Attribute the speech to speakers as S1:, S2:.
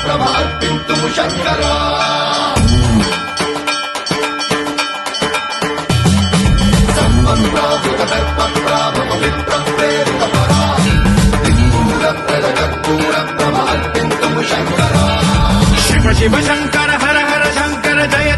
S1: ప్రభార్పింతుము శంకరా సర్వప్రావృత దర్పప్రాభవ విప్రప్రేరిత పరా దిక్మూల ప్రజగర్పూర ప్రభార్పింతుము శంకరా
S2: శివ శివ శంకర హర హర శంకర జయ